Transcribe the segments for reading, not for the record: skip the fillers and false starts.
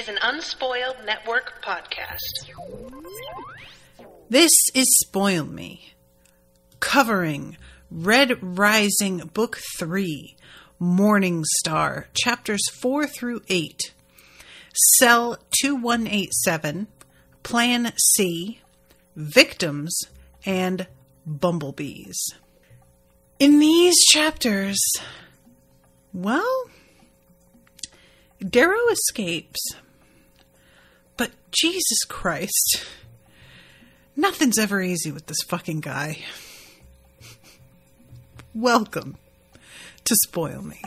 is an Unspoiled Network podcast. This is Spoil Me, covering Red Rising Book 3, Morning Star, Chapters 4 through 8, Cell 2187, Plan C, Victims, and Bumblebees. In these chapters, well, Darrow escapes, but Jesus Christ, nothing's ever easy with this fucking guy. Welcome to Spoil Me.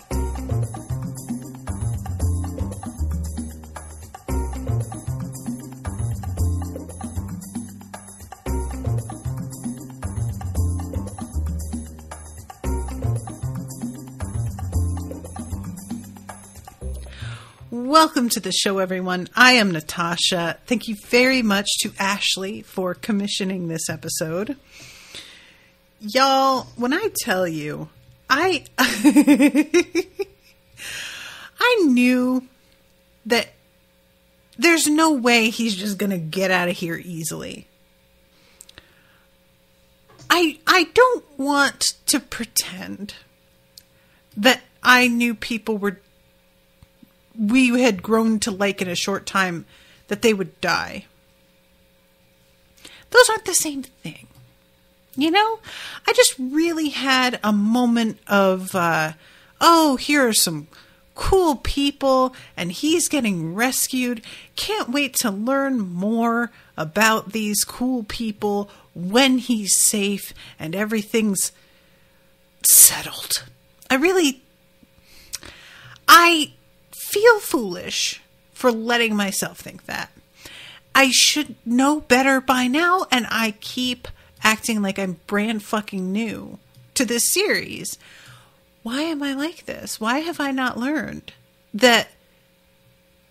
Welcome to the show, everyone. I am Natasha. Thank you very much to Ashley for commissioning this episode. Y'all, when I tell you, I knew that there's no way he's just going to get out of here easily. I don't want to pretend that I knew people we had grown to like in a short time, that they would die. Those aren't the same thing. You know? I just really had a moment of, here are some cool people, and he's getting rescued. Can't wait to learn more about these cool people when he's safe and everything's settled. I feel foolish for letting myself think that. I should know better by now, and I keep acting like I'm brand fucking new to this series. Why am I like this? Why have I not learned that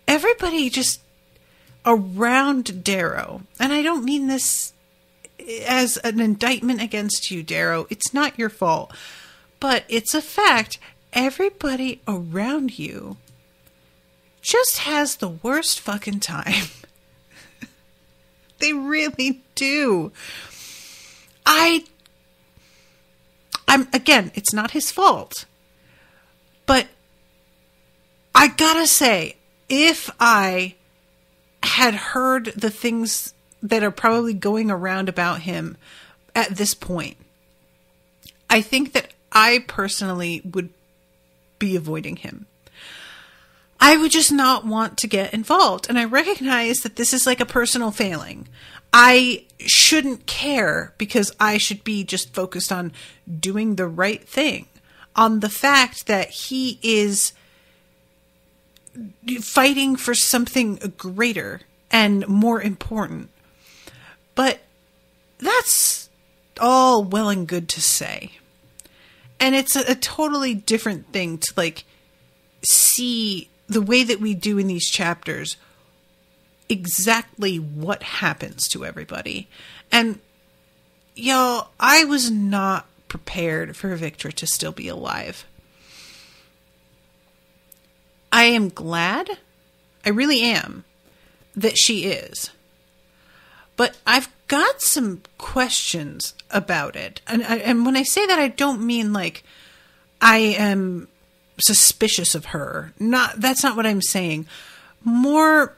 everybody just around Darrow, and I don't mean this as an indictment against you, Darrow. It's not your fault, but it's a fact. Everybody around you just has the worst fucking time. They really do. Again, it's not his fault. But I gotta say, if I had heard the things that are probably going around about him at this point, I think that I personally would be avoiding him. I would just not want to get involved. And I recognize that this is like a personal failing. I shouldn't care because I should be just focused on doing the right thing. On the fact that he is fighting for something greater and more important. But that's all well and good to say. And it's a totally different thing to see the way that we do in these chapters, exactly what happens to everybody. And y'all, I was not prepared for Victra to still be alive. I am glad, I really am, that she is. But I've got some questions about it. And when I say that, I don't mean I am suspicious of her. That's not what I'm saying. More,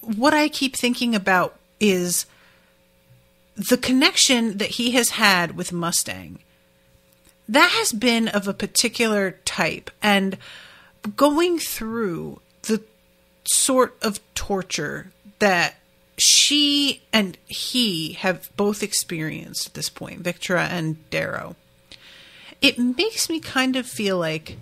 what I keep thinking about is the connection that he has had with Mustang. That has been of a particular type, and going through the sort of torture that she and he have both experienced at this point, Victra and Darrow, it makes me kind of feel like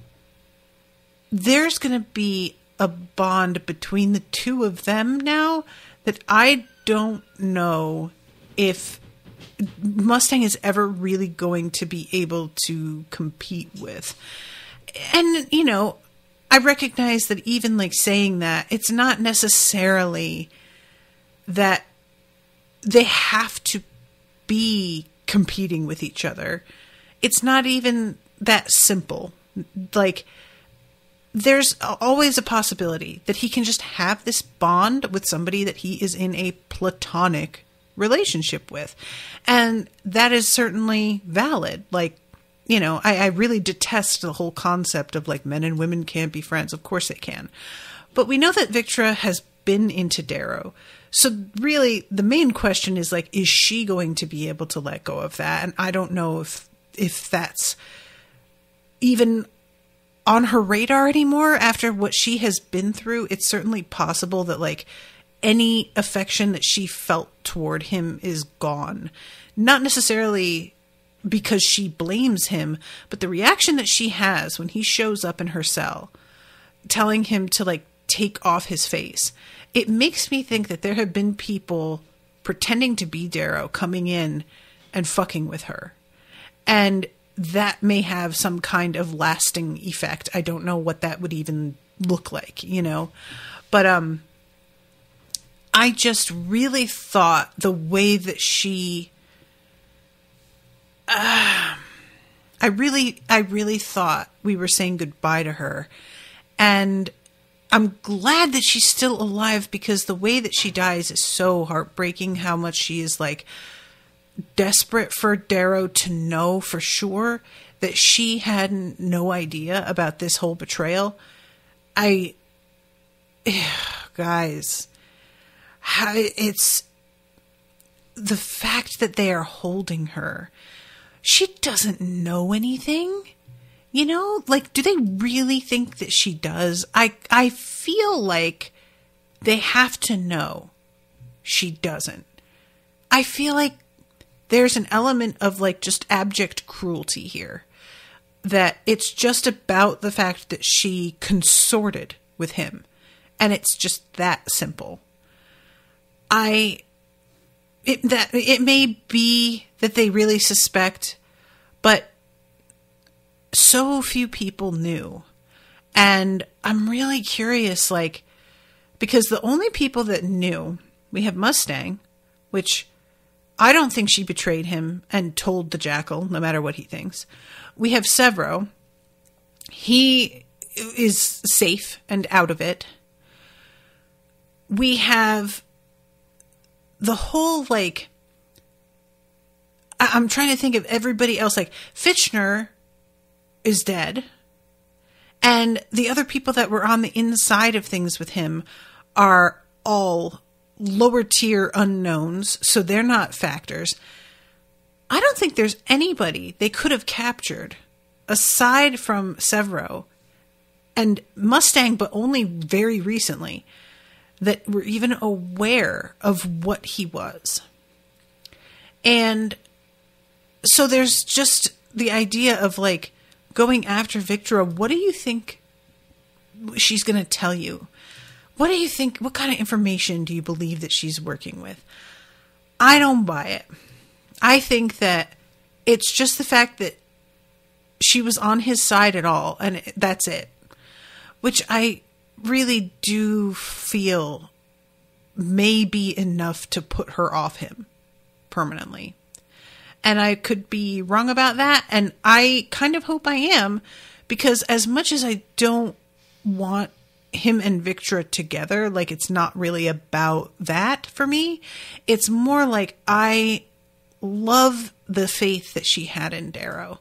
there's going to be a bond between the two of them now that I don't know if Mustang is ever really going to be able to compete with. And, I recognize that even saying that, it's not necessarily that they have to be competing with each other. It's not even that simple. there's always a possibility that he can just have this bond with somebody that he is in a platonic relationship with. And that is certainly valid. Like, you know, I really detest the whole concept of like men and women can't be friends. Of course they can. But we know that Victra has been into Darrow. So really the main question is like, is she going to be able to let go of that? And I don't know if that's even on her radar anymore after what she has been through. It's certainly possible that like any affection that she felt toward him is gone. Not necessarily because she blames him, but the reaction that she has when he shows up in her cell, telling him to like take off his face. It makes me think that there have been people pretending to be Darrow coming in and fucking with her. And that may have some kind of lasting effect. I don't know what that would even look like, you know? But I just really thought the way that she... I really thought we were saying goodbye to her. And I'm glad that she's still alive, because the way that she dies is so heartbreaking. How much she is like desperate for Darrow to know for sure that she had no idea about this whole betrayal. Guys, it's the fact that they are holding her. She doesn't know anything. You know, like, do they really think that she does? I feel like they have to know she doesn't. I feel like there's an element of like just abject cruelty here. That it's just about the fact that she consorted with him. And it's just that simple. It may be that they really suspect, but so few people knew. And I'm really curious, like, because the only people that knew, we have Mustang, which I don't think she betrayed him and told the Jackal, no matter what he thinks. We have Severo. He is safe and out of it. We have the whole, like, I'm trying to think of everybody else. Like, Fitchner is dead. And the other people that were on the inside of things with him are all lower tier unknowns, so they're not factors. I don't think there's anybody they could have captured aside from Severo and Mustang, but only very recently, that were even aware of what he was. And so there's just the idea of like going after Victra. What do you think she's going to tell you? What do you think? What kind of information do you believe that she's working with? I don't buy it. I think that it's just the fact that she was on his side at all, and that's it. Which I really do feel may be enough to put her off him permanently. And I could be wrong about that, and I kind of hope I am, because as much as I don't want him and Victra together, like, it's not really about that for me. It's more like I love the faith that she had in Darrow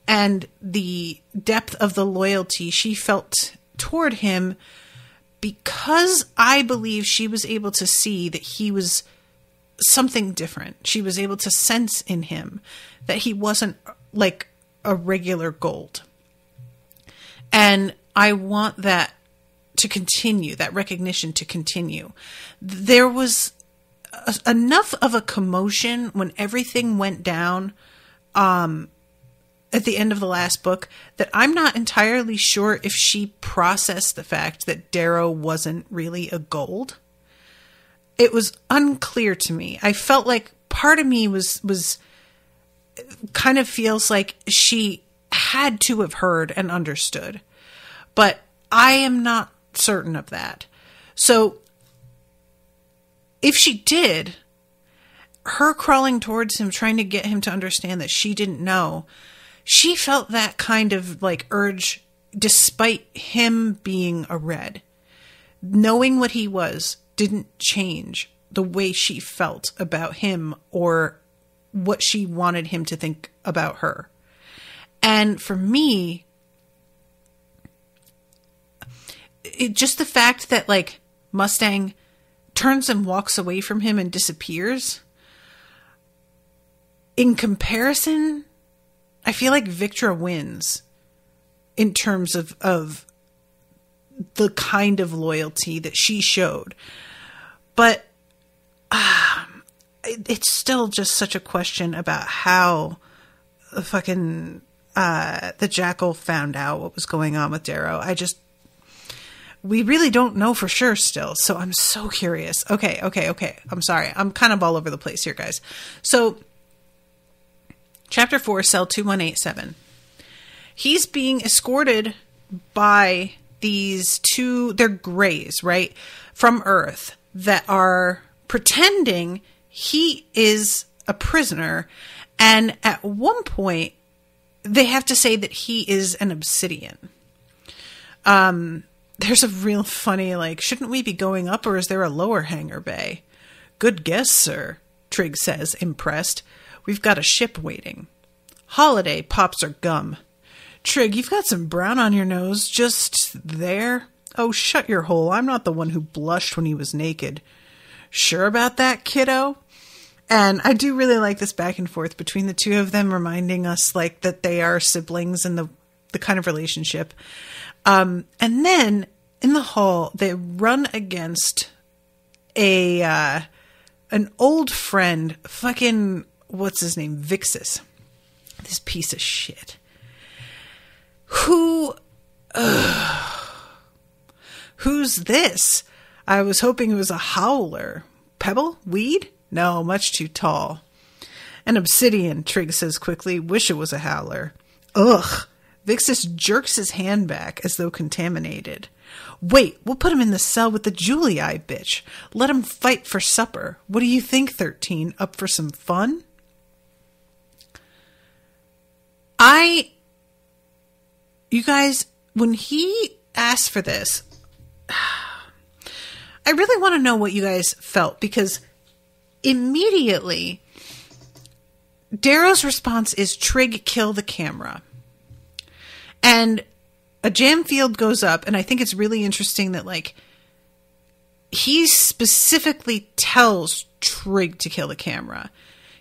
and the depth of the loyalty she felt toward him, because I believe she was able to see that he was something different. She was able to sense in him that he wasn't like a regular Gold. And I want that to continue, that recognition to continue. There was enough of a commotion when everything went down at the end of the last book that I'm not entirely sure if she processed the fact that Darrow wasn't really a Gold. It was unclear to me. I felt like part of me was kind of feels like she had to have heard and understood, but I am not certain of that. So if she did, her crawling towards him, trying to get him to understand that she didn't know, she felt that kind of like urge despite him being a Red, knowing what he was didn't change the way she felt about him or what she wanted him to think about her. And for me, just the fact that like Mustang turns and walks away from him and disappears, in comparison, I feel like Victra wins in terms of the kind of loyalty that she showed. But it's still just such a question about how the fucking the Jackal found out what was going on with Darrow. We really don't know for sure still. So I'm so curious. Okay. I'm sorry. I'm kind of all over the place here, guys. So Chapter 4, Cell 2187. He's being escorted by these two, they're Greys, right? From Earth that are pretending he is a prisoner. And at one point, they have to say that he is an Obsidian. There's a real funny, like, shouldn't we be going up or is there a lower hangar bay? Good guess, sir, Trigg says, impressed. We've got a ship waiting. Holiday pops her gum. Trigg, you've got some brown on your nose, just there. Oh, shut your hole. I'm not the one who blushed when he was naked. Sure about that, kiddo? And I do really like this back and forth between the two of them, reminding us like that they are siblings and the kind of relationship. And then in the hall, they run against an old friend, fucking, what's his name? Vixis. This piece of shit. Who's this? I was hoping it was a howler. Pebble? Weed? No, much too tall. An obsidian, Trigg says quickly. Wish it was a howler. Ugh. Vixis jerks his hand back as though contaminated. Wait, we'll put him in the cell with the Julii bitch. Let him fight for supper. What do you think, 13? Up for some fun? You guys, when he asked for this, I really want to know what you guys felt, because immediately Darrow's response is Trigg, kill the camera. And a jam field goes up, and I think it's really interesting that like he specifically tells Trigg to kill the camera.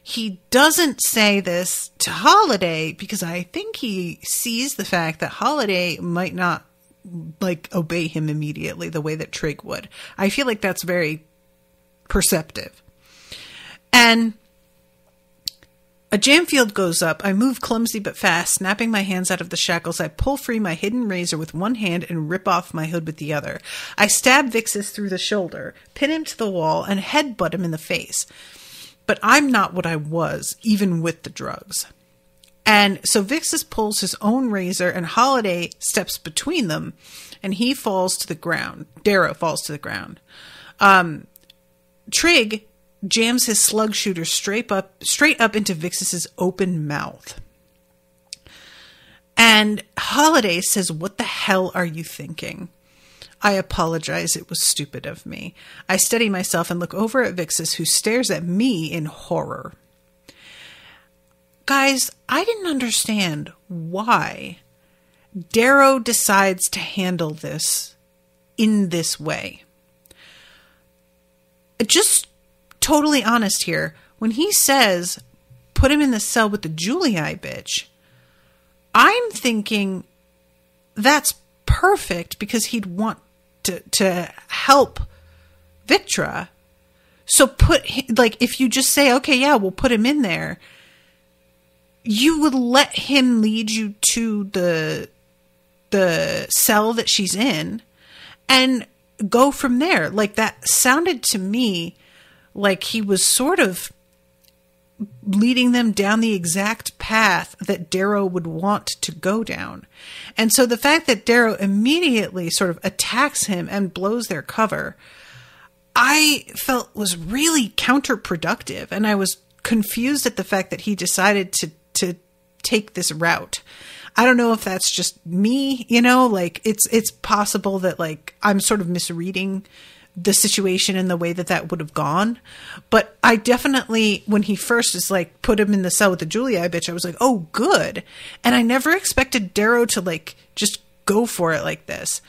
He doesn't say this to Holiday because I think he sees the fact that Holiday might not like obey him immediately the way that Trigg would. I feel like that's very perceptive. And a jam field goes up. I move clumsy but fast, snapping my hands out of the shackles. I pull free my hidden razor with one hand and rip off my hood with the other. I stab Vixis through the shoulder, pin him to the wall, and headbutt him in the face. But I'm not what I was, even with the drugs. And so Vixis pulls his own razor, and Holiday steps between them, and he falls to the ground. Darrow falls to the ground. Trigg jams his slug shooter straight up into Vixis's open mouth. And Holiday says, "What the hell are you thinking?" I apologize. It was stupid of me. I steady myself and look over at Vixis, who stares at me in horror. Guys, I didn't understand why Darrow decides to handle this in this way. Just totally honest here. When he says, put him in the cell with the Julii bitch, I'm thinking that's perfect because he'd want to help Victra. So if you just say, okay, yeah, we'll put him in there, you would let him lead you to the cell that she's in and go from there. Like, that sounded to me like he was sort of leading them down the exact path that Darrow would want to go down. And so the fact that Darrow immediately sort of attacks him and blows their cover, I felt was really counterproductive. And I was confused at the fact that he decided to take this route. I don't know if that's just me, you know, like it's possible that like I'm sort of misreading the situation in the way that would have gone. But I definitely, when he first is like, put him in the cell with the Julia bitch, I was like, oh, good. And I never expected Darrow to like just go for it like this.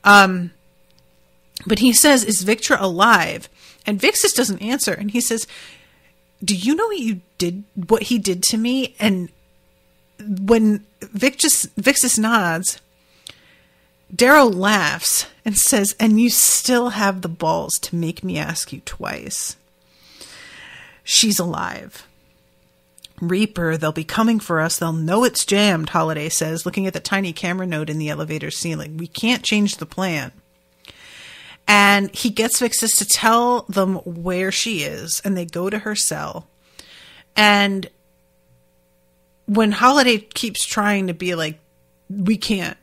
But he says, is Victra alive? And Vixis doesn't answer. And he says, do you know what he did to me? And when Vixis nods, Darrow laughs and says, and you still have the balls to make me ask you twice. She's alive. Reaper, they'll be coming for us. They'll know it's jammed, Holiday says, looking at the tiny camera node in the elevator ceiling. We can't change the plan. And he gets Vixis to tell them where she is, and they go to her cell. And when Holiday keeps trying to be like, we can't,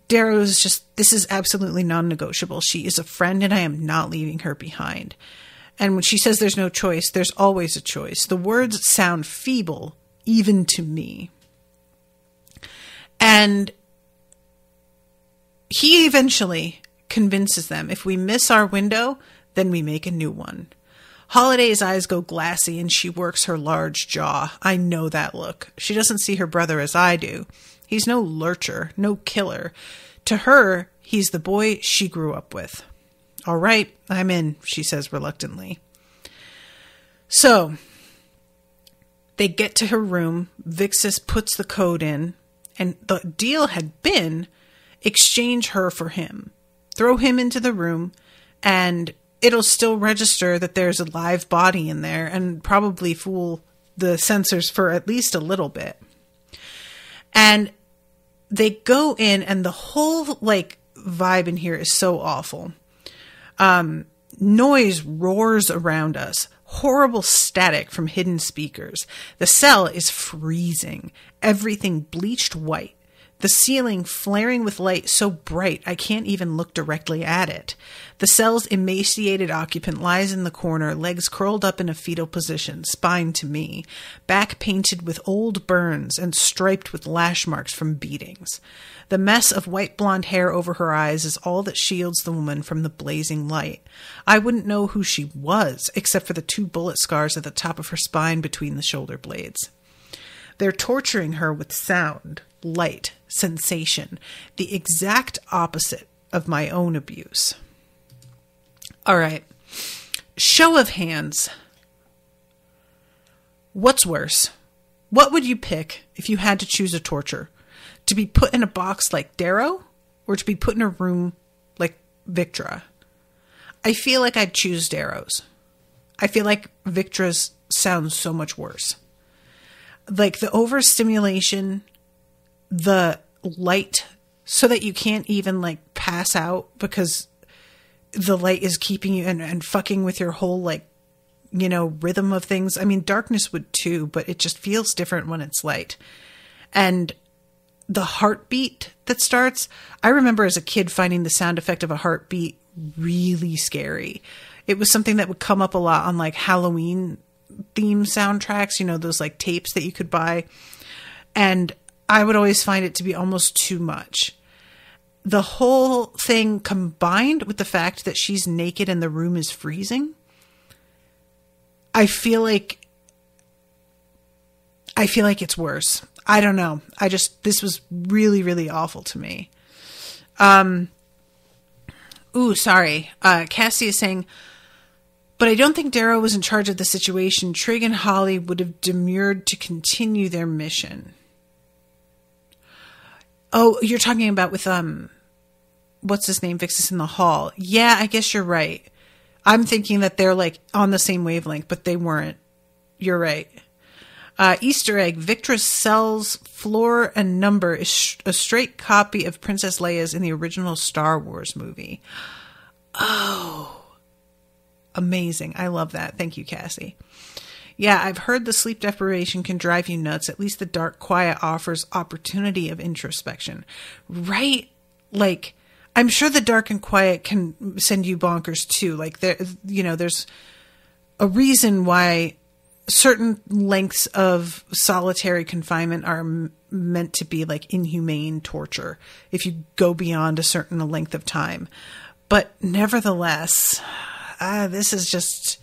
Darrow's just, this is absolutely non-negotiable. She is a friend and I am not leaving her behind. And when she says there's no choice, there's always a choice. The words sound feeble, even to me. And he eventually convinces them, if we miss our window, then we make a new one. Holiday's eyes go glassy and she works her large jaw. I know that look. She doesn't see her brother as I do. He's no lurcher, no killer. To her, he's the boy she grew up with. All right, I'm in, she says reluctantly. So, they get to her room. Vixis puts the code in. And the deal had been, exchange her for him. Throw him into the room, and it'll still register that there's a live body in there and probably fool the sensors for at least a little bit. And they go in, and the whole like vibe in here is so awful. Noise roars around us. Horrible static from hidden speakers. The cell is freezing. Everything bleached white. The ceiling flaring with light so bright I can't even look directly at it. The cell's emaciated occupant lies in the corner, legs curled up in a fetal position, spine to me, back painted with old burns and striped with lash marks from beatings. The mess of white blonde hair over her eyes is all that shields the woman from the blazing light. I wouldn't know who she was, except for the 2 bullet scars at the top of her spine between the shoulder blades. They're torturing her with sound, light, sensation, the exact opposite of my own abuse. All right. Show of hands. What's worse? What would you pick if you had to choose a torture? To be put in a box like Darrow, or to be put in a room like Victra? I feel like I'd choose Darrow's. I feel like Victra's sounds so much worse. Like the overstimulation, the light, so that you can't even like pass out because the light is keeping you and fucking with your whole like, you know, rhythm of things. I mean, darkness would too, but it just feels different when it's light. And the heartbeat that starts, I remember as a kid finding the sound effect of a heartbeat really scary. It was something that would come up a lot on like Halloween theme soundtracks, you know, those like tapes that you could buy. And I would always find it to be almost too much. The whole thing combined with the fact that she's naked and the room is freezing, I feel like it's worse. I don't know. This was really, really awful to me. Sorry. Cassie is saying, but I don't think Darrow was in charge of the situation. Trig and Holly would have demurred to continue their mission. Oh, you're talking about with, what's his name? Vixis in the hall. Yeah, I guess you're right. I'm thinking that they're like on the same wavelength, but they weren't. You're right. Easter egg. Victra's cell's floor and number is a straight copy of Princess Leia's in the original Star Wars movie. Oh, amazing. I love that. Thank you, Cassie. Yeah, I've heard the sleep deprivation can drive you nuts. At least the dark quiet offers opportunity of introspection. Right? Like, I'm sure the dark and quiet can send you bonkers too. Like, there's a reason why certain lengths of solitary confinement are meant to be like inhumane torture if you go beyond a certain length of time. But nevertheless, this is just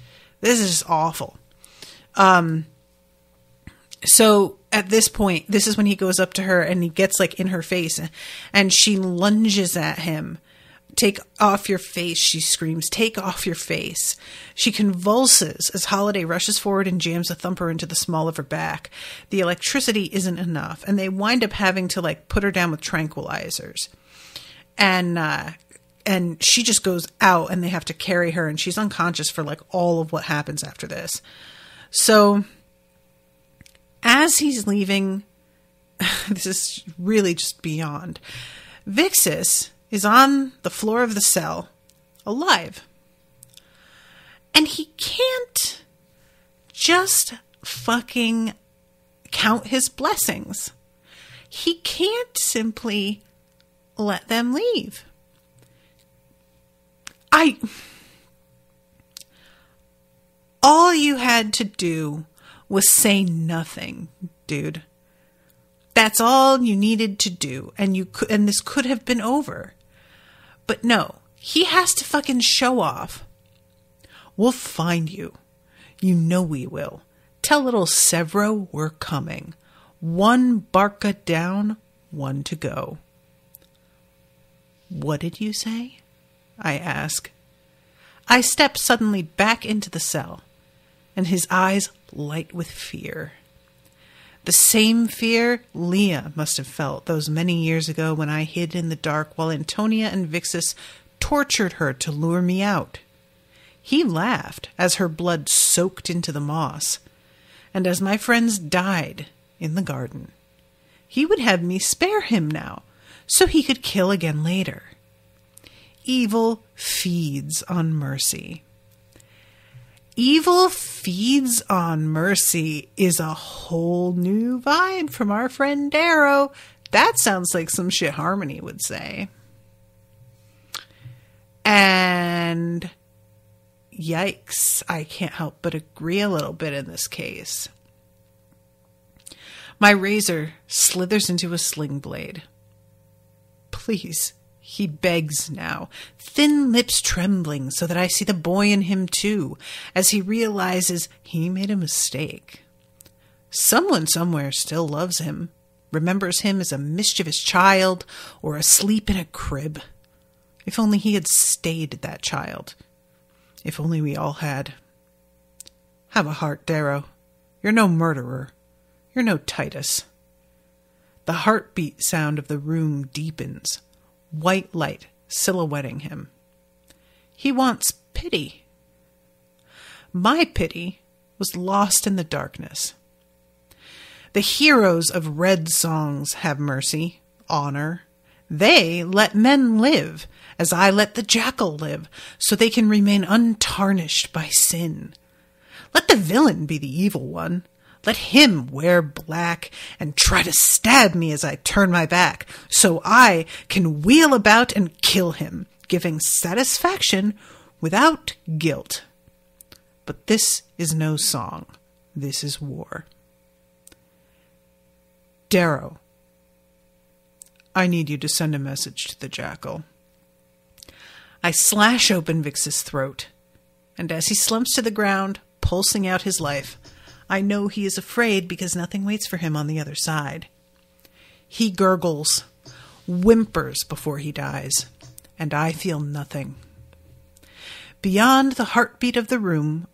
awful. So at this point, this is when he goes up to her and he gets like in her face and she lunges at him. "Take off your face," she screams. "Take off your face." She convulses as Holiday rushes forward and jams a thumper into the small of her back. The electricity isn't enough, and they wind up having to like put her down with tranquilizers. And she just goes out, and they have to carry her, and she's unconscious for like all of what happens after this. So as he's leaving, this is really just beyond. Vixis is on the floor of the cell, alive. And he can't just fucking count his blessings. He can't simply let them leave. All you had to do was say nothing, dude. That's all you needed to do, and this could have been over. But no, he has to fucking show off. "We'll find you. You know we will. Tell little Severo we're coming. 1 Barca down, 1 to go." "What did you say?" I ask. I step suddenly back into the cell, and his eyes light with fear. The same fear Leah must have felt those many years ago when I hid in the dark while Antonia and Vixis tortured her to lure me out. He laughed as her blood soaked into the moss, and as my friends died in the garden. He would have me spare him now, so he could kill again later. Evil feeds on mercy. Evil feeds on mercy is a whole new vibe from our friend Darrow. That sounds like some shit Harmony would say. And yikes, I can't help but agree a little bit in this case. My razor slithers into a sling blade. "Please," he begs now, thin lips trembling so that I see the boy in him too, as he realizes he made a mistake. Someone somewhere still loves him, remembers him as a mischievous child or asleep in a crib. If only he had stayed that child. If only we all had. Have a heart, Darrow. You're no murderer. You're no Titus. The heartbeat sound of the room deepens. White light silhouetting him. He wants pity. My pity was lost in the darkness. The heroes of red songs have mercy, honor. They let men live, as I let the Jackal live, so they can remain untarnished by sin. Let the villain be the evil one. Let him wear black and try to stab me as I turn my back, so I can wheel about and kill him, giving satisfaction without guilt. But this is no song. This is war. Darrow, I need you to send a message to the Jackal. I slash open Vix's throat, and as he slumps to the ground, pulsing out his life, I know he is afraid because nothing waits for him on the other side. He gurgles, whimpers before he dies, and I feel nothing. Beyond the heartbeat of the room,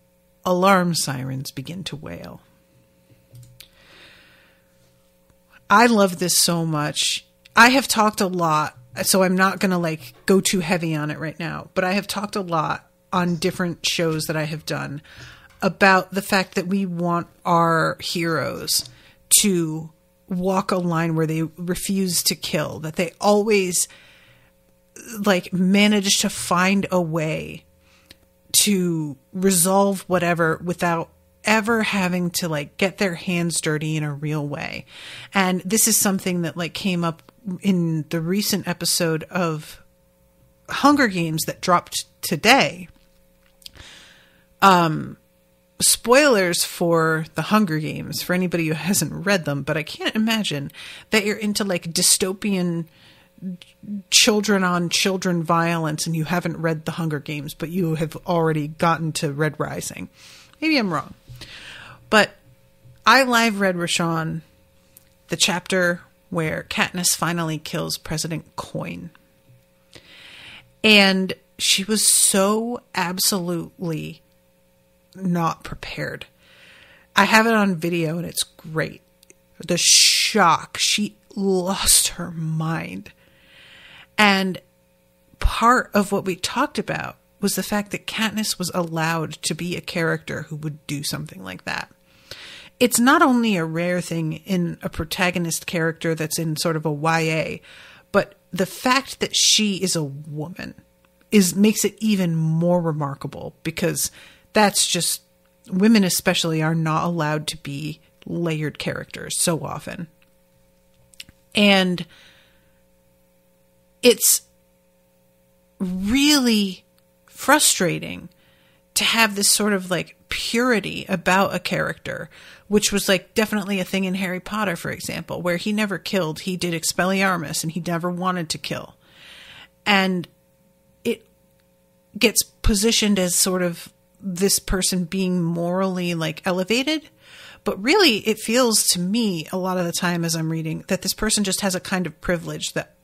alarm sirens begin to wail. I love this so much. I have talked a lot, so I'm not going to go too heavy on it right now, but I have talked a lot on different shows that I have done about the fact that we want our heroes to walk a line where they refuse to kill, that they always manage to find a way to resolve whatever without ever having to get their hands dirty in a real way. And this is something that came up in the recent episode of Hunger Games that dropped today. spoilers for The Hunger Games for anybody who hasn't read them, but I can't imagine that you're into like dystopian children on children violence and you haven't read The Hunger Games, but you have already gotten to Red Rising. Maybe I'm wrong. But I live read, Rashawn, the chapter where Katniss finally kills President Coin. And she was so absolutely not prepared. I have it on video and it's great. The shock. She lost her mind. And part of what we talked about was the fact that Katniss was allowed to be a character who would do something like that. It's not only a rare thing in a protagonist character that's in sort of a YA, but the fact that she is a woman makes it even more remarkable, because that's just, women especially are not allowed to be layered characters so often. And it's really frustrating to have this sort of like purity about a character, which was like definitely a thing in Harry Potter, for example, where he never killed. He did Expelliarmus and he never wanted to kill. And it gets positioned as sort of this person being morally like elevated, but really it feels to me a lot of the time as I'm reading that this person just has a kind of privilege that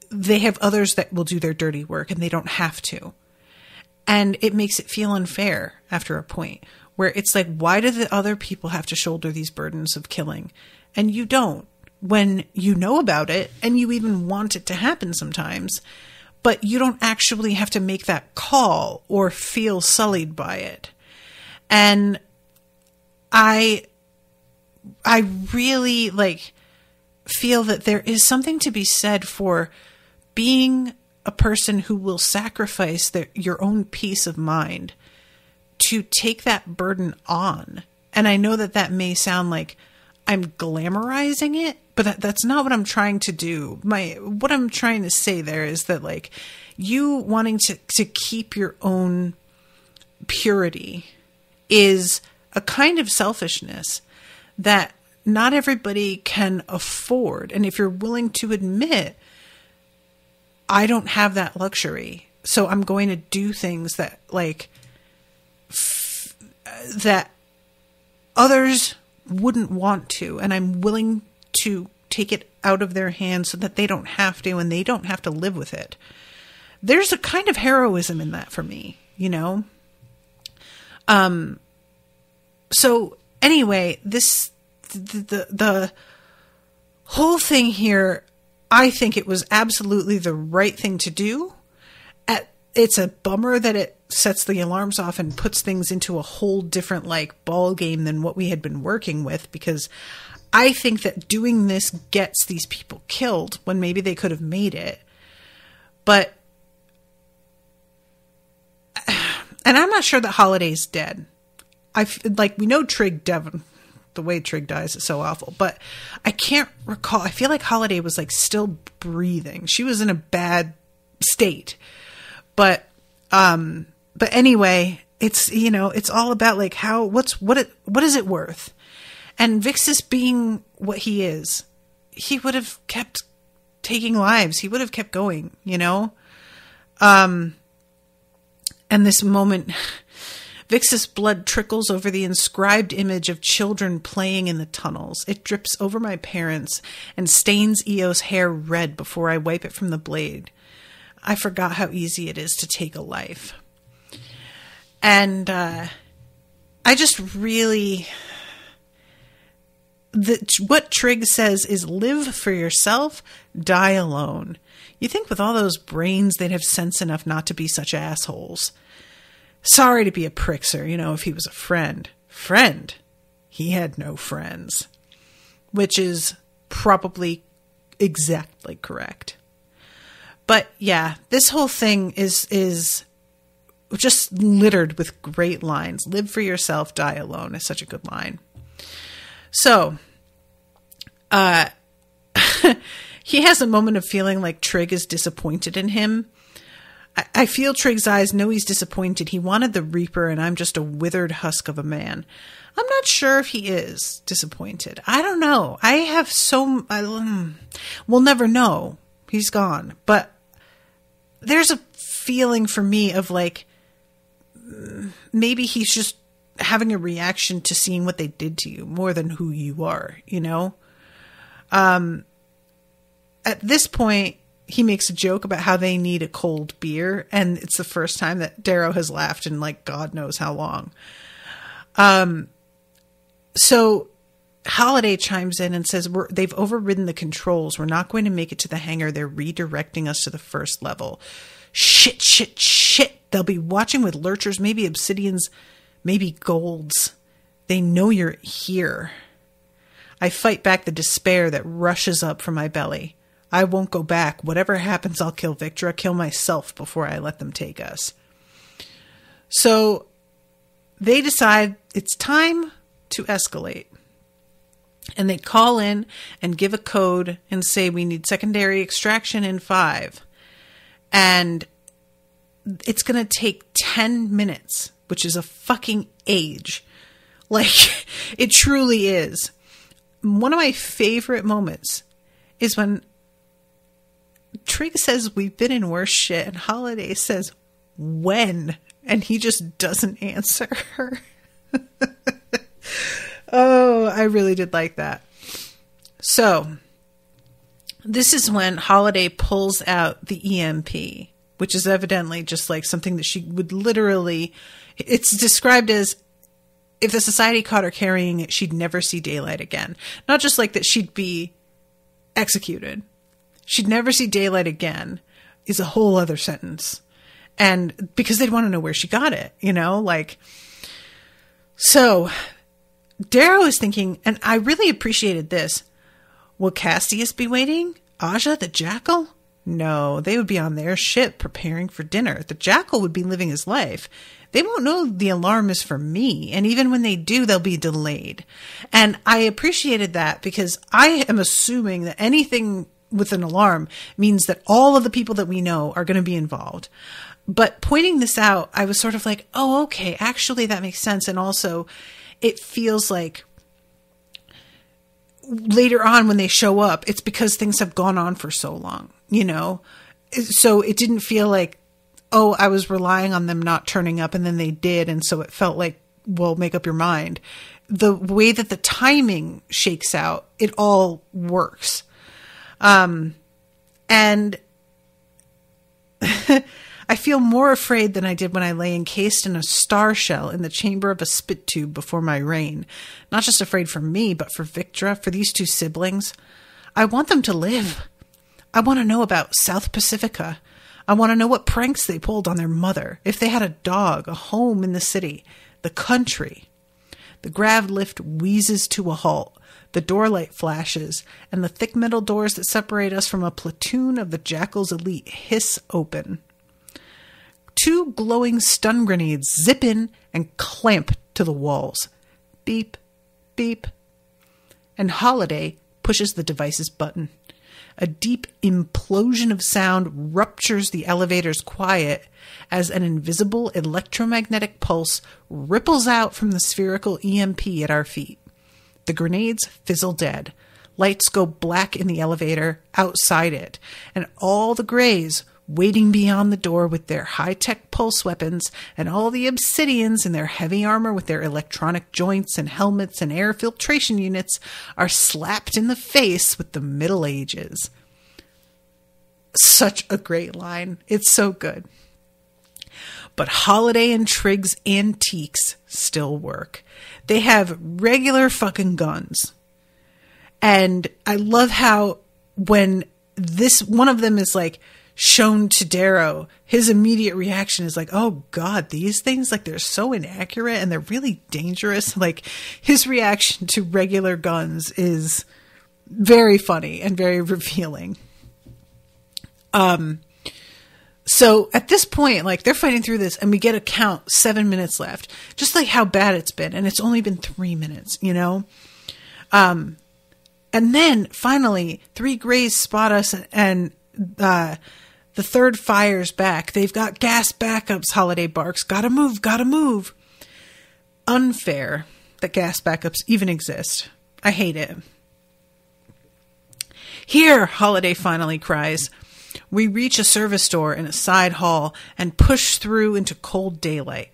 they have others that will do their dirty work and they don't have to. And it makes it feel unfair after a point where it's like, why do the other people have to shoulder these burdens of killing? And you don't, when you know about it and you even want it to happen sometimes, but you don't actually have to make that call or feel sullied by it. And I really like feel that there is something to be said for being a person who will sacrifice your own peace of mind to take that burden on. And I know that that may sound like I'm glamorizing it, but that's not what I'm trying to do. What I'm trying to say there is that like you wanting to keep your own purity is a kind of selfishness that not everybody can afford. And if you're willing to admit, I don't have that luxury, so I'm going to do things that like that others wouldn't want to, and I'm willing to take it out of their hands so that they don't have to, and they don't have to live with it. There's a kind of heroism in that for me, you know? So anyway, the whole thing here, I think it was absolutely the right thing to do. It's a bummer that it sets the alarms off and puts things into a whole different like ball game than what we had been working with, because I think that doing this gets these people killed when maybe they could have made it. But, and I'm not sure that Holiday's dead. We know Trig Devon. The way Trig dies is so awful, but I can't recall. I feel like Holiday was like still breathing. She was in a bad state, but anyway, it's, you know, it's all about like what is it worth? And Vixis being what he is, he would have kept taking lives. He would have kept going, you know? And this moment, Vix's blood trickles over the inscribed image of children playing in the tunnels. It drips over my parents and stains Eo's hair red before I wipe it from the blade. I forgot how easy it is to take a life. And I just really... what Trig says is live for yourself, die alone. You think with all those brains they'd have sense enough not to be such assholes. Sorry to be a prick, sir, you know, if he was a friend. Friend? He had no friends. Which is probably exactly correct. But yeah, this whole thing is just littered with great lines. Live for yourself, die alone is such a good line. So, he has a moment of feeling like Trig is disappointed in him. I feel Trigg's eyes, know he's disappointed. He wanted the Reaper, and I'm just a withered husk of a man. I'm not sure if he is disappointed. I don't know. I have we'll never know. He's gone. But there's a feeling for me of like, maybe he's just having a reaction to seeing what they did to you more than who you are, you know? At this point, he makes a joke about how they need a cold beer, and it's the first time that Darrow has laughed in like God knows how long. So Holiday chimes in and says, they've overridden the controls. We're not going to make it to the hangar. They're redirecting us to the first level. Shit. They'll be watching with lurchers, maybe obsidians, maybe golds. They know you're here. I fight back the despair that rushes up from my belly. I won't go back. Whatever happens, I'll kill Victra, kill myself before I let them take us. So they decide it's time to escalate. And they call in and give a code and say, we need secondary extraction in 5. And it's going to take 10 minutes, which is a fucking age. Like, it truly is. One of my favorite moments is when Trigg says, we've been in worse shit, and Holiday says, when? And he just doesn't answer her. Oh, I really did like that. So, this is when Holiday pulls out the EMP, which is evidently just like something that she would literally, it's described as if the society caught her carrying it, she'd never see daylight again. Not just like that she'd be executed. She'd never see daylight again is a whole other sentence. And because they'd want to know where she got it, you know, like, so Darrow is thinking, and I really appreciated this. Will Cassius be waiting? Aja, the Jackal? No, they would be on their ship preparing for dinner. The Jackal would be living his life. They won't know the alarm is for me. And even when they do, they'll be delayed. And I appreciated that because I am assuming that anything with an alarm means that all of the people that we know are going to be involved. But pointing this out, I was sort of like, oh, okay, actually that makes sense. And also it feels like later on when they show up, it's because things have gone on for so long, you know? So it didn't feel like, oh, I was relying on them not turning up and then they did. And so it felt like, well, make up your mind. The way that the timing shakes out, it all works. And I feel more afraid than I did when I lay encased in a star shell in the chamber of a spit tube before my reign. Not just afraid for me, but for Victra, for these 2 siblings. I want them to live. I want to know about South Pacifica. I want to know what pranks they pulled on their mother, if they had a dog, a home in the city, the country. The grav lift wheezes to a halt. The door light flashes, and the thick metal doors that separate us from a platoon of the Jackal's elite hiss open. 2 glowing stun grenades zip in and clamp to the walls. Beep, beep. And Holiday pushes the device's button. A deep implosion of sound ruptures the elevator's quiet as an invisible electromagnetic pulse ripples out from the spherical EMP at our feet. The grenades fizzle dead. Lights go black in the elevator, outside it, and all the Greys waiting beyond the door with their high-tech pulse weapons, and all the Obsidians in their heavy armor with their electronic joints and helmets and air filtration units are slapped in the face with the Middle Ages. Such a great line. It's so good. But Holiday and Trigg's antiques still work. They have regular fucking guns. And I love how when one of them is like, shown to Darrow, his immediate reaction is like, oh God, these things, like, they're so inaccurate and they're really dangerous. Like, his reaction to regular guns is very funny and very revealing. So at this point, like, they're fighting through this and we get a count, 7 minutes left, just like how bad it's been. And it's only been 3 minutes, you know? And then finally 3 Greys spot us and The third fires back. They've got gas backups, Holiday barks. Gotta move, gotta move. Unfair that gas backups even exist. I hate it. Here, Holiday finally cries. We reach a service door in a side hall and push through into cold daylight.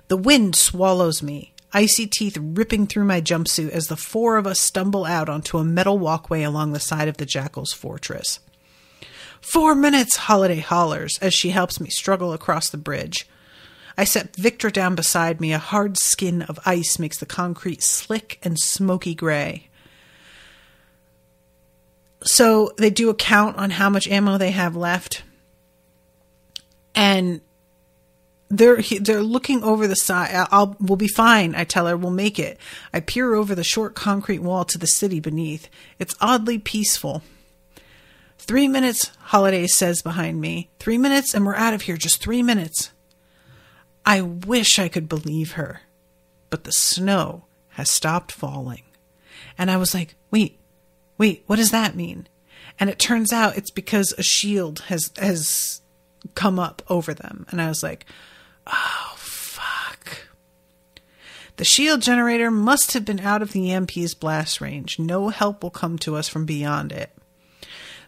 The wind swallows me, icy teeth ripping through my jumpsuit as the four of us stumble out onto a metal walkway along the side of the Jackal's fortress. 4 minutes, Holiday hollers as she helps me struggle across the bridge. I set Victor down beside me. A hard skin of ice makes the concrete slick and smoky gray. So they do a count on how much ammo they have left. And they're looking over the side. We'll be fine, I tell her. We'll make it. I peer over the short concrete wall to the city beneath. It's oddly peaceful. 3 minutes, Holiday says behind me. 3 minutes and we're out of here. Just 3 minutes. I wish I could believe her. But the snow has stopped falling. And I was like, wait, what does that mean? And it turns out it's because a shield has come up over them. And I was like, oh, fuck. The shield generator must have been out of the EMP's blast range. No help will come to us from beyond it.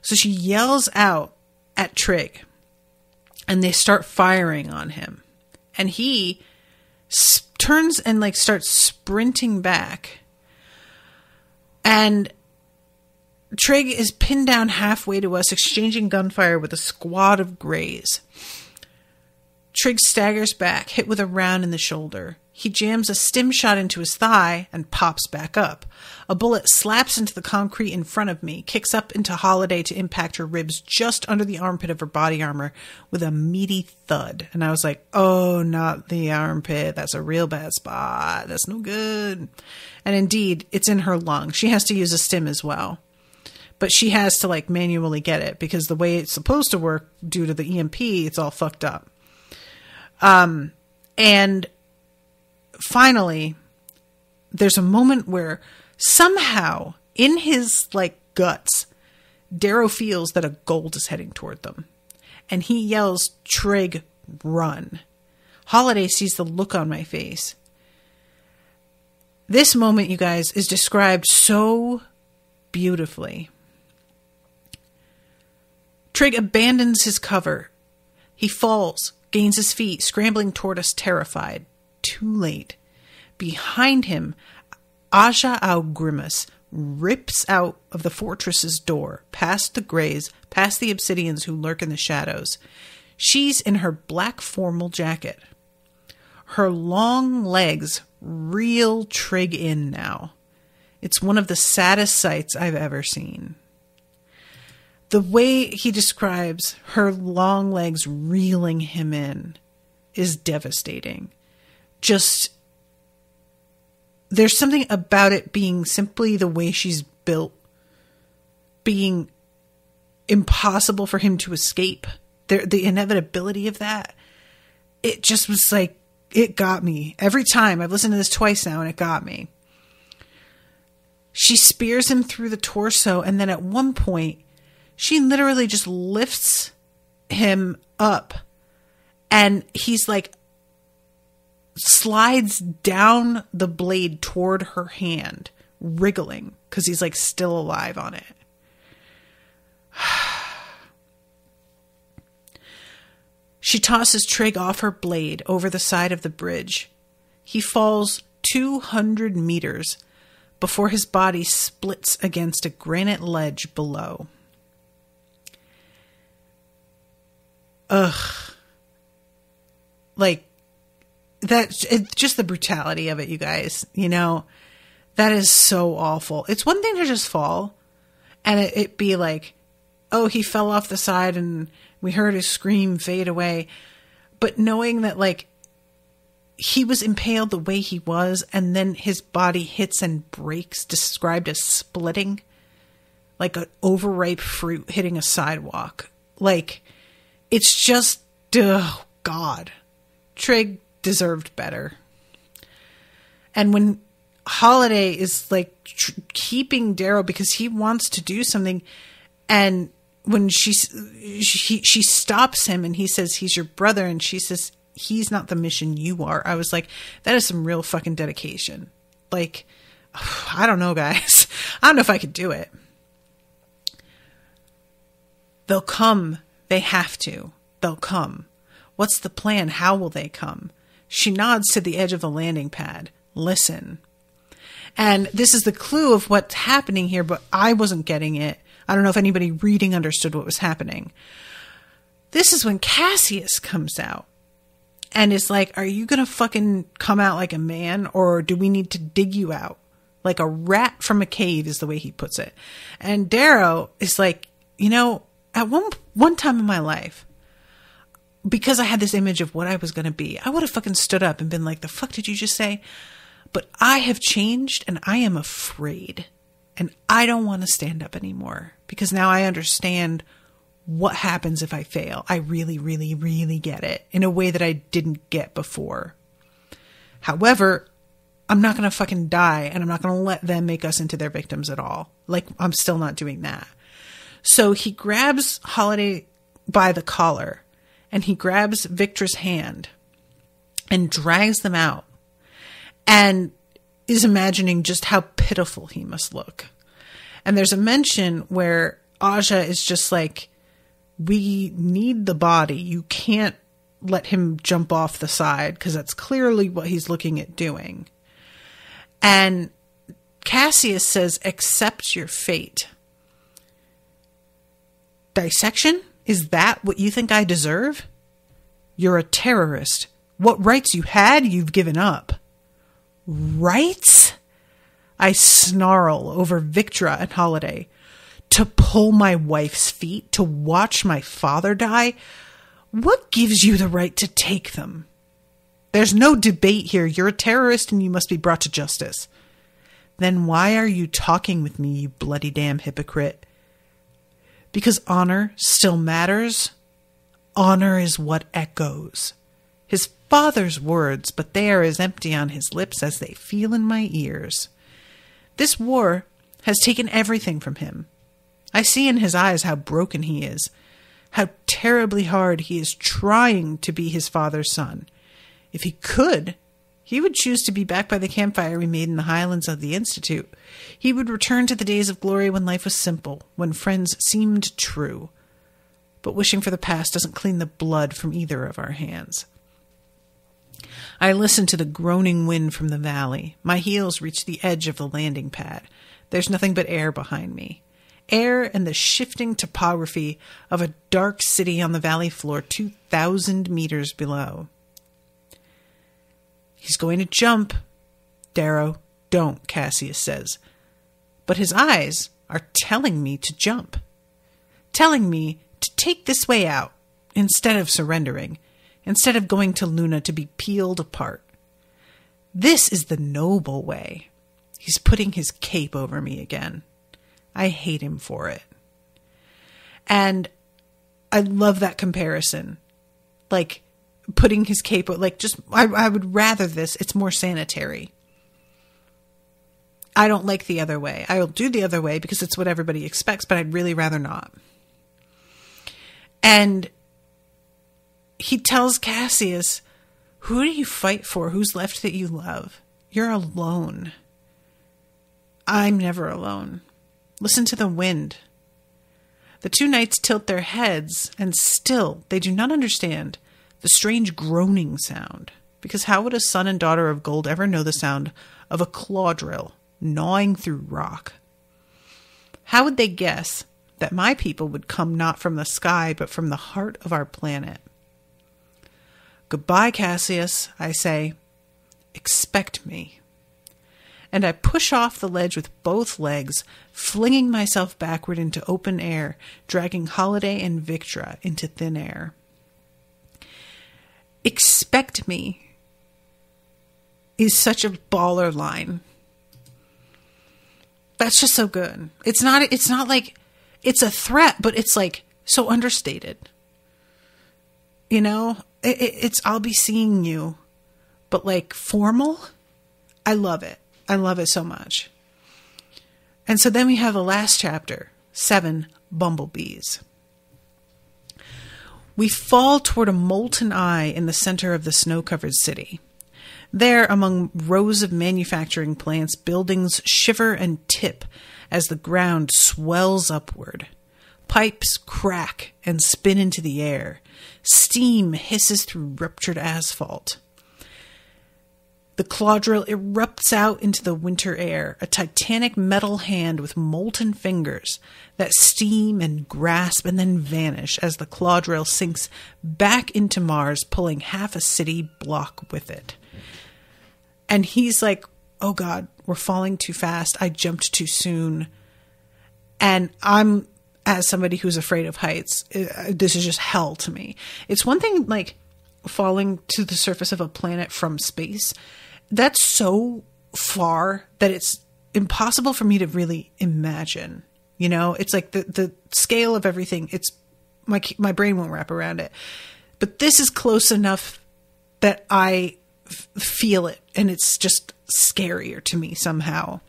So she yells out at Trig, and they start firing on him. And he turns and starts sprinting back. And Trig is pinned down halfway to us, exchanging gunfire with a squad of Greys. Trig staggers back, hit with a round in the shoulder. He jams a stim shot into his thigh and pops back up. A bullet slaps into the concrete in front of me, kicks up into Holiday to impact her ribs just under the armpit of her body armor with a meaty thud. And I was like, oh, not the armpit. That's a real bad spot. That's no good. And indeed, it's in her lung. She has to use a stim as well. But she has to manually get it because the way it's supposed to work due to the EMP, it's all fucked up. And finally, there's a moment where somehow in his guts, Darrow feels that a gold is heading toward them. And he yells, Trig, run. Holiday sees the look on my face. This moment, you guys, is described so beautifully. Trig abandons his cover. He falls, gains his feet, scrambling toward us terrified. Too late. Behind him, Aja Au Grimace rips out of the fortress's door, past the Greys, past the Obsidians who lurk in the shadows. She's in her black formal jacket. Her long legs reel Trig in now. It's one of the saddest sights I've ever seen. The way he describes her long legs reeling him in is devastating. Just, there's something about it being simply the way she's built, being impossible for him to escape. The inevitability of that. It just was it got me. Every time, I've listened to this twice now and it got me. She spears him through the torso, and then at one point, she literally just lifts him up, and he's slides down the blade toward her hand, wriggling, because he's still alive on it. She tosses Trig off her blade over the side of the bridge. He falls 200 meters before his body splits against a granite ledge below. Ugh. That's just the brutality of it, you guys. That is so awful. It's one thing to just fall and it be oh, he fell off the side and we heard his scream fade away. But knowing that he was impaled the way he was, and then his body hits and breaks, described as splitting, like an overripe fruit hitting a sidewalk. It's just, oh God, Trig deserved better. And when Holiday is keeping Darrow because he wants to do something, and when she stops him and he says, he's your brother. And she says, he's not the mission you are. I was like, that is some real fucking dedication. Like, I don't know, guys. I don't know if I could do it. They'll come. They have to. They'll come. What's the plan? How will they come? She nods to the edge of the landing pad. Listen. And this is the clue of what's happening here, but I wasn't getting it. I don't know if anybody reading understood what was happening. This is when Cassius comes out and is like, are you going to fucking come out like a man, or do we need to dig you out? Like a rat from a cave is the way he puts it. And Darrow is like, you know, at one time in my life, because I had this image of what I was going to be, I would have fucking stood up and been like, the fuck did you just say? But I have changed and I am afraid. And I don't want to stand up anymore because now I understand what happens if I fail. I really, really, really get it in a way that I didn't get before. However, I'm not going to fucking die, and I'm not going to let them make us into their victims at all. Like, I'm still not doing that. So he grabs Holiday by the collar and he grabs Victra's hand and drags them out and is imagining just how pitiful he must look. And there's a mention where Aja is just like, we need the body. You can't let him jump off the side because that's clearly what he's looking at doing. And Cassius says, accept your fate. Dissection? Is that what you think I deserve? You're a terrorist. What rights you had, you've given up. Rights? I snarl over Victra and Holiday. To pull my wife's feet, to watch my father die? What gives you the right to take them? There's no debate here. You're a terrorist and you must be brought to justice. Then why are you talking with me, you bloody damn hypocrite? Because honor still matters. Honor is what echoes. His father's words, but they are as empty on his lips as they feel in my ears. This war has taken everything from him. I see in his eyes how broken he is, how terribly hard he is trying to be his father's son. If he could, he would choose to be back by the campfire we made in the highlands of the Institute. He would return to the days of glory when life was simple, when friends seemed true. But wishing for the past doesn't clean the blood from either of our hands. I listen to the groaning wind from the valley. My heels reach the edge of the landing pad. There's nothing but air behind me. Air and the shifting topography of a dark city on the valley floor 2,000 meters below. He's going to jump. Darrow, don't, Cassius says. But his eyes are telling me to jump. Telling me to take this way out instead of surrendering. Instead of going to Luna to be peeled apart. This is the noble way. He's putting his cape over me again. I hate him for it. And I love that comparison. Like, putting his cape, like, just, I would rather this. It's more sanitary. I don't like the other way. I will do the other way because it's what everybody expects, but I'd really rather not. And he tells Cassius, who do you fight for? Who's left that you love? You're alone. I'm never alone. Listen to the wind. The two knights tilt their heads, and still they do not understand the strange groaning sound. Because how would a son and daughter of gold ever know the sound of a claw drill gnawing through rock? How would they guess that my people would come not from the sky, but from the heart of our planet? Goodbye, Cassius, I say. Expect me. And I push off the ledge with both legs, flinging myself backward into open air, dragging Holiday and Victra into thin air. Expect me is such a baller line. That's just so good. It's not like it's a threat, but it's like so understated. You know? It's I'll be seeing you, but like formal. I love it. I love it so much. And so then we have the last chapter, 7 Bumblebees. We fall toward a molten eye in the center of the snow-covered city. There, among rows of manufacturing plants, buildings shiver and tip as the ground swells upward. Pipes crack and spin into the air. Steam hisses through ruptured asphalt. The Claudril erupts out into the winter air, a titanic metal hand with molten fingers that steam and grasp and then vanish as the Claudril sinks back into Mars, pulling half a city block with it. And he's like, oh God, we're falling too fast. I jumped too soon. And I'm, as somebody who's afraid of heights, this is just hell to me. It's one thing like falling to the surface of a planet from space. That's so far that it's impossible for me to really imagine. You know, it's like the scale of everything. It's my brain won't wrap around it. But this is close enough that I feel it, and it's just scarier to me somehow.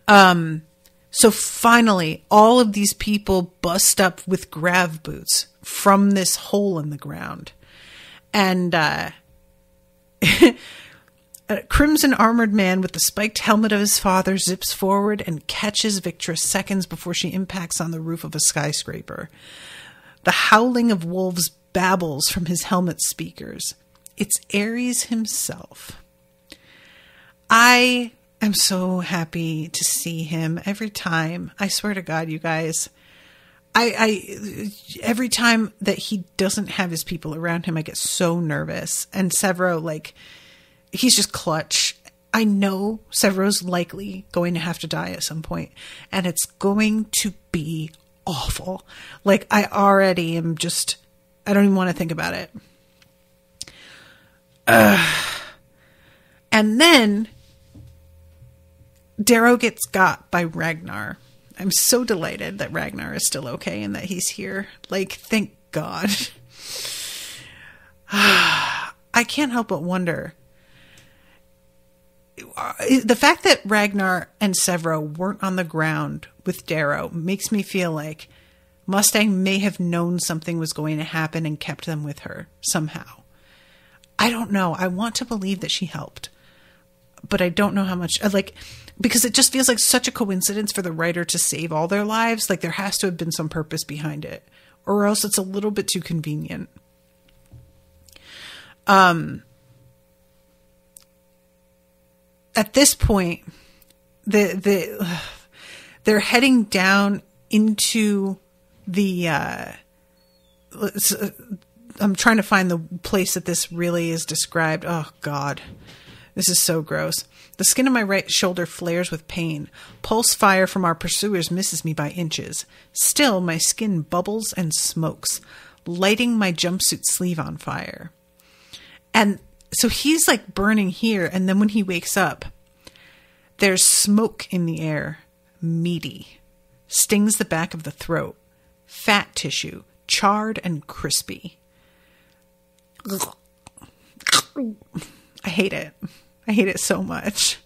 So finally, all of these people bust up with grav boots from this hole in the ground. And a crimson armored man with the spiked helmet of his father zips forward and catches Victra seconds before she impacts on the roof of a skyscraper. The howling of wolves babbles from his helmet speakers. It's Ares himself. I am so happy to see him every time. I swear to God, you guys, every time that he doesn't have his people around him, I get so nervous. And Severo, like, he's just clutch. I know Severo's likely going to have to die at some point, and it's going to be awful. Like, I already am just, I don't even want to think about it. And then Darrow gets got by Ragnar. I'm so delighted that Ragnar is still okay and that he's here. Like, thank God. I can't help but wonder. The fact that Ragnar and Severo weren't on the ground with Darrow makes me feel like Mustang may have known something was going to happen and kept them with her somehow. I don't know. I want to believe that she helped, but I don't know how much, like, because it just feels like such a coincidence for the writer to save all their lives. Like, there has to have been some purpose behind it, or else it's a little bit too convenient. At this point, they're heading down into the, I'm trying to find the place that this really is described. Oh, God. This is so gross. The skin of my right shoulder flares with pain. Pulse fire from our pursuers misses me by inches. Still, my skin bubbles and smokes, lighting my jumpsuit sleeve on fire. And so he's like burning here, and then when he wakes up, there's smoke in the air. Meaty. Stings the back of the throat. Fat tissue. Charred and crispy. I hate it. I hate it so much.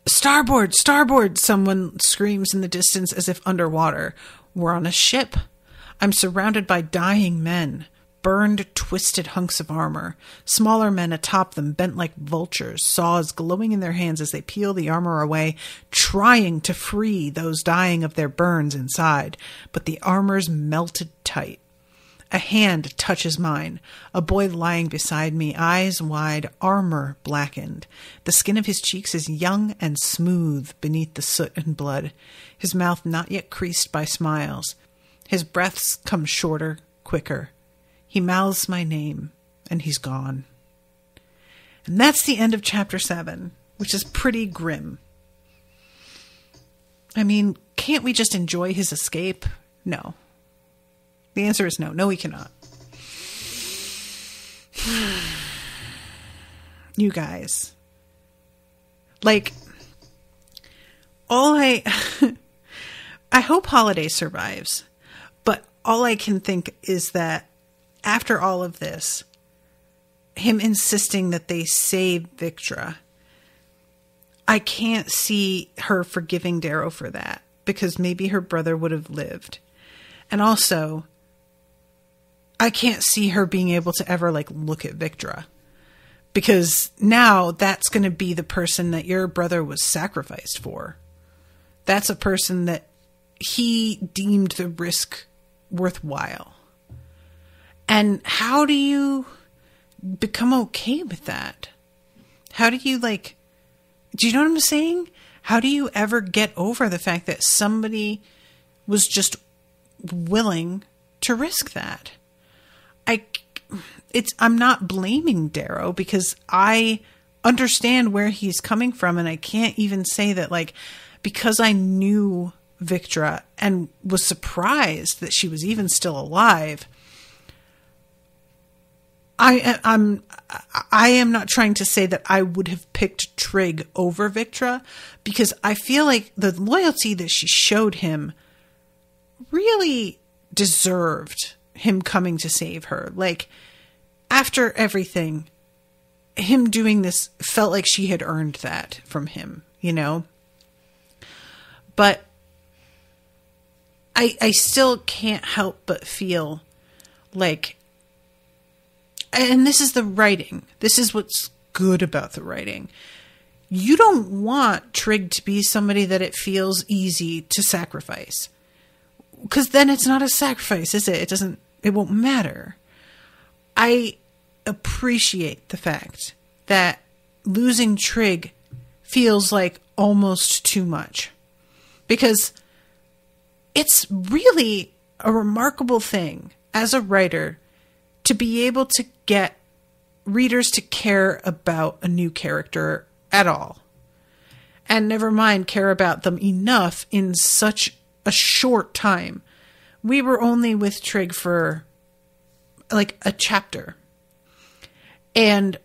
Starboard, starboard, someone screams in the distance as if underwater. We're on a ship. I'm surrounded by dying men, burned, twisted hunks of armor. Smaller men atop them, bent like vultures, saws glowing in their hands as they peel the armor away, trying to free those dying of their burns inside. But the armor's melted tight. A hand touches mine. A boy lying beside me, eyes wide, armor blackened. The skin of his cheeks is young and smooth beneath the soot and blood. His mouth not yet creased by smiles. His breaths come shorter, quicker. He mouths my name, and he's gone. And that's the end of chapter 7, which is pretty grim. I mean, can't we just enjoy his escape? No. The answer is no. No, we cannot. You guys. Like, I hope Holiday survives. But all I can think is that after all of this, him insisting that they save Victra, I can't see her forgiving Darrow for that. because maybe her brother would have lived. And also, I can't see her being able to ever like look at Victra, because now that's going to be the person that your brother was sacrificed for. That's a person that he deemed the risk worthwhile. And how do you become okay with that? How do you like, do you know what I'm saying? How do you ever get over the fact that somebody was just willing to risk that? I'm not blaming Darrow, because I understand where he's coming from, and I can't even say that like, because I knew Victra and was surprised that she was even still alive. I am not trying to say that I would have picked Trig over Victra, because I feel like the loyalty that she showed him really deserved him coming to save her. Like, after everything, him doing this felt like she had earned that from him, you know? But I still can't help but feel like, and this is the writing. This is what's good about the writing. You don't want Trig to be somebody that it feels easy to sacrifice, because then it's not a sacrifice, is it? It won't matter. I appreciate the fact that losing Trig feels like almost too much, because it's really a remarkable thing as a writer to be able to get readers to care about a new character at all. And never mind care about them enough in such a short time. We were only with Trig for like a chapter. And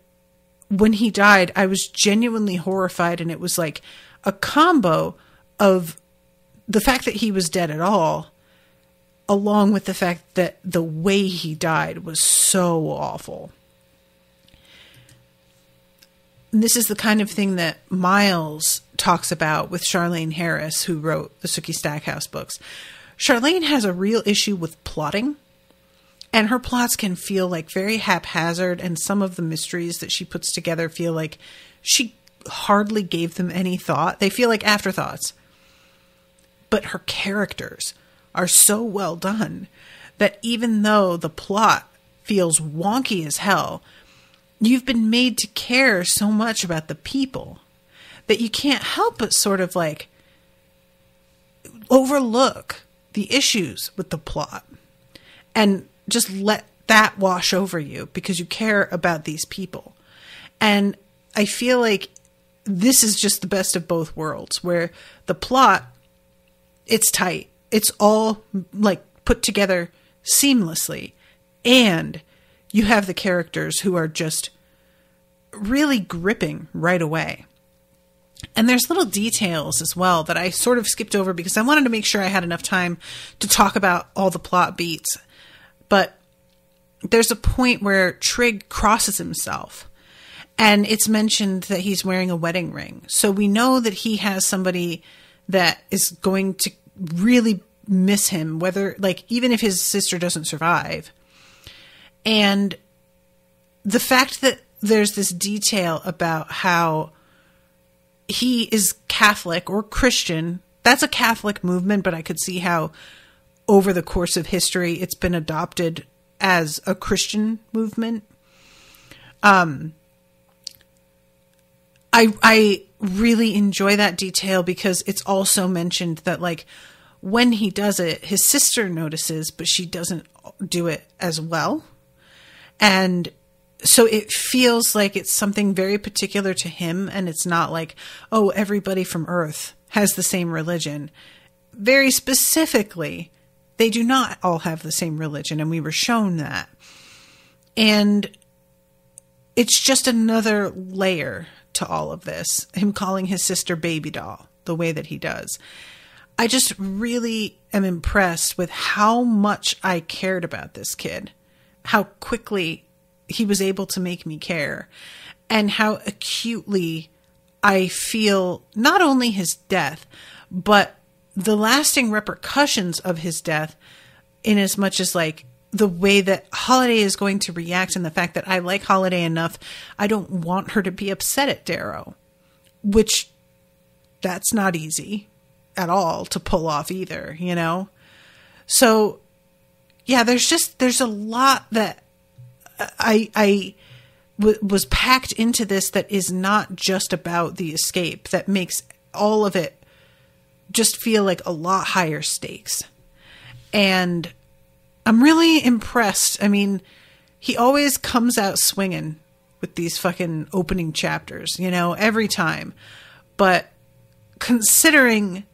when he died, I was genuinely horrified, and it was like a combo of the fact that he was dead at all, along with the fact that the way he died was so awful. And this is the kind of thing that Miles talks about with Charlaine Harris, who wrote the Sookie Stackhouse books. Charlaine has a real issue with plotting, and her plots can feel like very haphazard, and some of the mysteries that she puts together feel like she hardly gave them any thought. They feel like afterthoughts. But her characters are so well done that even though the plot feels wonky as hell, you've been made to care so much about the people that you can't help but sort of like overlook the issues with the plot and just let that wash over you because you care about these people. And I feel like this is just the best of both worlds, where the plot, it's tight. It's all like put together seamlessly. And you have the characters who are just really gripping right away. And there's little details as well that I sort of skipped over because I wanted to make sure I had enough time to talk about all the plot beats. But there's a point where Trig crosses himself, and it's mentioned that he's wearing a wedding ring. So we know that he has somebody that is going to really miss him, whether, like, even if his sister doesn't survive. And the fact that there's this detail about how he is Catholic or Christian, that's a Catholic movement, but I could see how over the course of history it's been adopted as a Christian movement. I really enjoy that detail because it's also mentioned that, like, when he does it, his sister notices, but she doesn't do it as well. And so it feels like it's something very particular to him, and it's not like, oh, everybody from Earth has the same religion. Very specifically, they do not all have the same religion, and we were shown that. And it's just another layer to all of this, him calling his sister baby doll the way that he does. I just really am impressed with how much I cared about this kid, how quickly he was able to make me care, and how acutely I feel not only his death, but the lasting repercussions of his death, in as much as like the way that Holiday is going to react, and the fact that I like Holiday enough, I don't want her to be upset at Darrow, which that's not easy at all to pull off either, you know? So yeah, there's a lot that was packed into this that is not just about the escape, that makes all of it just feel like a lot higher stakes. And I'm really impressed. I mean, he always comes out swinging with these fucking opening chapters, you know, every time. But considering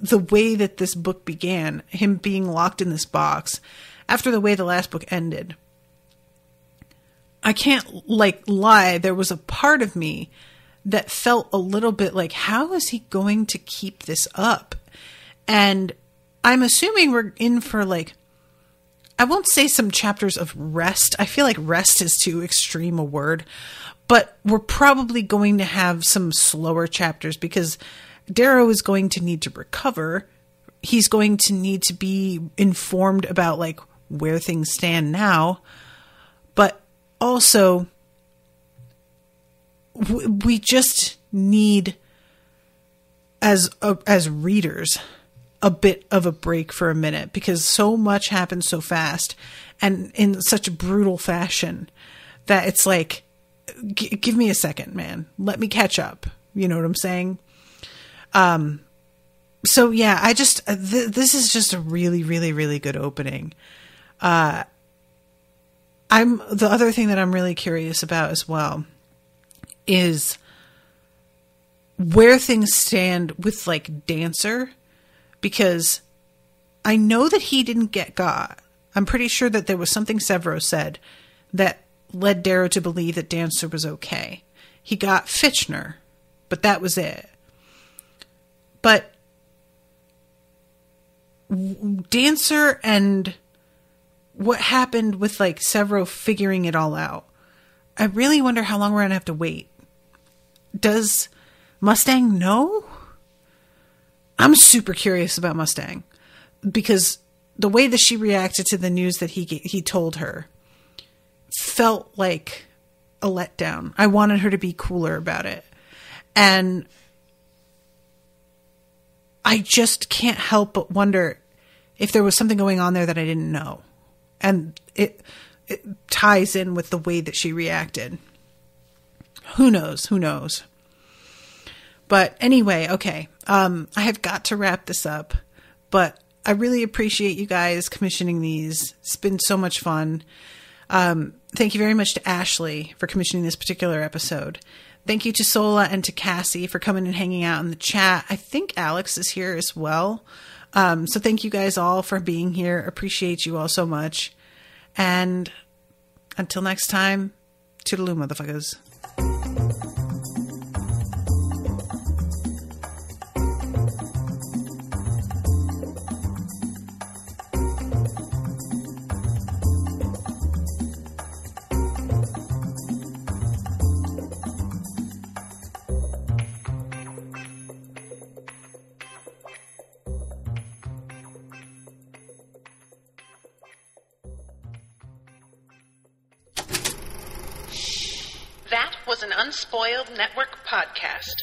the way that this book began, him being locked in this box, after the way the last book ended, I can't lie. There was a part of me that felt a little bit like, how is he going to keep this up? And I'm assuming we're in for I won't say some chapters of rest. I feel like rest is too extreme a word, but we're probably going to have some slower chapters because Darrow is going to need to recover. He's going to need to be informed about where things stand now, but also we just need as readers a bit of a break for a minute, because so much happens so fast and in such a brutal fashion that it's like, give me a second, man. Let me catch up. You know what I'm saying? So yeah, this is just a really, really, really good opening. The other thing that I'm really curious about as well is where things stand with Dancer, because I know that he didn't get got. I'm pretty sure that there was something Severo said that led Darrow to believe that Dancer was okay. He got Fitchner, but that was it. But Dancer and what happened with Severo figuring it all out, I really wonder how long we're going to have to wait. Does Mustang know? I'm super curious about Mustang, because the way that she reacted to the news that he told her felt like a letdown. I wanted her to be cooler about it. And I just can't help but wonder if there was something going on there that I didn't know. And it ties in with the way that she reacted. Who knows? Who knows? But anyway, okay. I have got to wrap this up, but I really appreciate you guys commissioning these. It's been so much fun. Thank you very much to Ashley for commissioning this particular episode. Thank you to Sola and to Cassie for coming and hanging out in the chat. I think Alex is here as well. So thank you guys all for being here. Appreciate you all so much. And until next time, toodaloo, motherfuckers. That was an Unspoiled Network podcast.